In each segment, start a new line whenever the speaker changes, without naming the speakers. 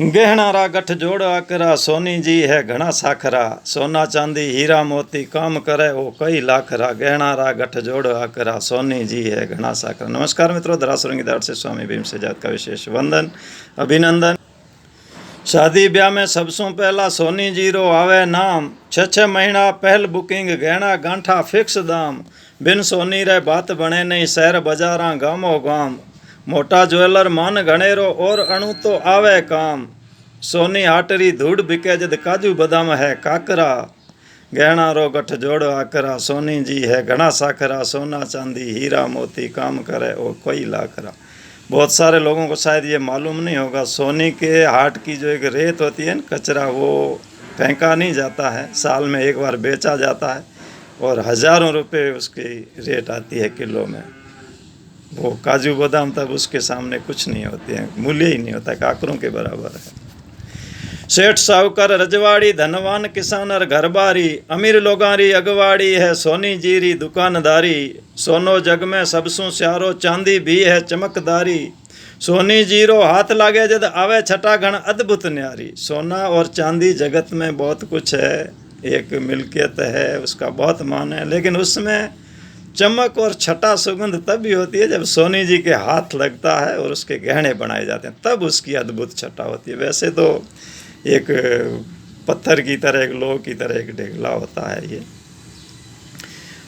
गहना रा गठ जोड़ आकरा, सोनी जी है घना साखरा। सोना चांदी हीरा मोती काम करे वो कई लाखरा। गहना रा गठ जोड़ आकरा, सोनी जी है घना साखरा। नमस्कार मित्रों, दरासुरंगी दाट से स्वामी भीम सेजात का विशेष वंदन अभिनंदन। शादी ब्याह में सबसों पहला सोनी जी रो आवे नाम। 6 महीना पहल बुकिंग, गहना गांठा फिक्स दाम। बिन सोनी रे बात बने नहीं, शहर बाजारा गामो गाम। मोटा ज्वेलर मान घणेरो और अणु तो आवे काम। सोनी हाटरी धूड़ बिके जद काजू बादाम है काकरा। गहना रो गठ जोड़ आकरा, सोनी जी है घना साखरा। सोना चांदी हीरा मोती काम करे वो कोई लाखरा। बहुत सारे लोगों को शायद ये मालूम नहीं होगा, सोनी के हाट की जो एक रेत होती है न, कचरा, वो फेंका नहीं जाता है, साल में एक बार बेचा जाता है और हज़ारों रुपए उसकी रेट आती है किलो में। वो काजू बादाम तब उसके सामने कुछ नहीं होते हैं, मूल्य ही नहीं होता, काकरों के बराबर है। सेठ साहूकार रजवाड़ी, धनवान किसान और घरबारी। अमीर लोगारी अगवाड़ी है, सोनी जीरी दुकानदारी। सोनो जग में सबसों स्यारो, चांदी भी है चमकदारी। सोनी जीरो हाथ लागे जद आवे छठा घण अद्भुत न्यारी। सोना और चांदी जगत में बहुत कुछ है, एक मिल्कियत है, उसका बहुत मान है, लेकिन उसमें चमक और छटा सुगंध तब भी होती है जब सोनी जी के हाथ लगता है और उसके गहने बनाए जाते हैं, तब उसकी अद्भुत छटा होती है। वैसे तो एक पत्थर की तरह, एक लोह की तरह एक ढेगला होता है ये।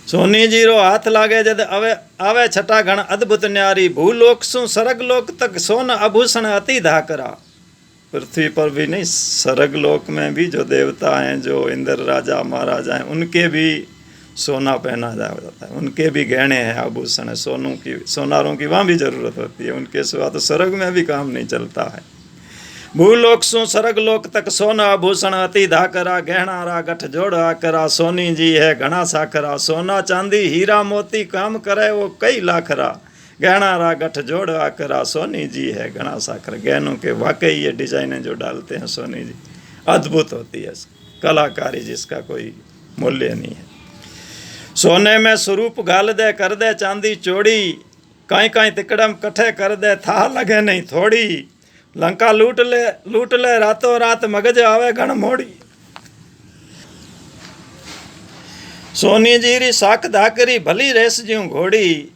सोनी जी रो हाथ लागे जद आवे छठा घण अद्भुत न्यारी। भूलोक सु सरग लोक तक सोन आभूषण अति धाकरा। पृथ्वी पर भी नहीं, सरग लोक में भी जो देवता हैं, जो इंद्र राजा महाराजा हैं, उनके भी सोना पहना जाता है, उनके भी गहने हैं, आभूषण है, सोनारों की वहाँ भी ज़रूरत होती है, उनके सिवा तो स्वर्ग में भी काम नहीं चलता है। भूलोक सु सरग लोक तक सोन आभूषण अति धाकरा। गहना रा गठ जोड़ आकरा, सोनी जी है घना साखरा। सोना चांदी हीरा मोती काम करे वो कई लाखरा। गहना रा गठ जोड़ आकरा, सोनी जी है घना साखरा। गहनों के वाकई ये डिजाइनें जो डालते हैं सोनी जी, अद्भुत होती है, कलाकारी जिसका कोई मूल्य नहीं है। सोने में स्वरूप घाल दे कर दे चांदी चोड़ी। कहीं कहीं तिकड़म कट्ठे कर दे था लगे नहीं थोड़ी। लंका लूट ले रातों रात, मगज आवे घण मोड़ी। सोनी जीरी साख धाकरी, भली रेस ज्यूं घोड़ी।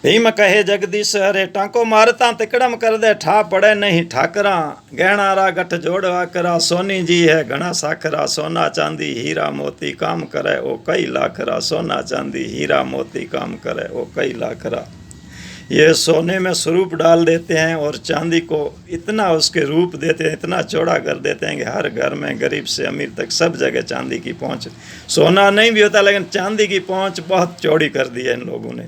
भीम कहे जगदीश हरे, टांको मारता तिकड़म कर दे ठा पड़े नहीं ठाकरा। गहना रा गठ जोड़ आकरा, सोनी जी है घना साखरा। सोना चांदी हीरा मोती काम करे वो कई लाखरा। सोना चांदी हीरा मोती काम करे वो कई लाखरा। ये सोने में स्वरूप डाल देते हैं और चांदी को इतना उसके रूप देते हैं, इतना चौड़ा कर देते हैं कि हर घर में गरीब से अमीर तक सब जगह चांदी की पहुंच। सोना नहीं भी होता, लेकिन चांदी की पहुंच बहुत चौड़ी कर दी है इन लोगों ने।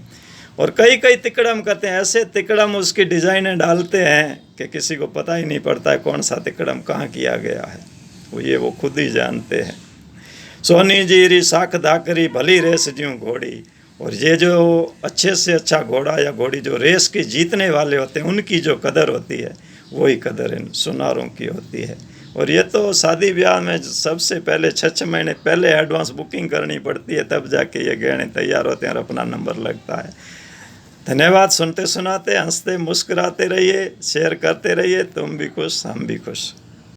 और कई कई तिकड़म करते हैं, ऐसे तिकड़म उसकी डिज़ाइनें डालते हैं कि किसी को पता ही नहीं पड़ता है कौन सा तिकड़म कहाँ किया गया है, वो खुद ही जानते हैं। सोनी जीरी साख धाकरी, भली रेस ज्यूं घोड़ी। और ये जो अच्छे से अच्छा घोड़ा या घोड़ी जो रेस के जीतने वाले होते हैं, उनकी जो कदर होती है, वही कदर इन सुनारों की होती है। और ये तो शादी ब्याह में सबसे पहले 6 महीने पहले एडवांस बुकिंग करनी पड़ती है, तब जाके ये गहने तैयार होते हैं और अपना नंबर लगता है। धन्यवाद। सुनते सुनाते हंसते मुस्कुराते रहिए, शेयर करते रहिए। तुम भी खुश, हम भी खुश।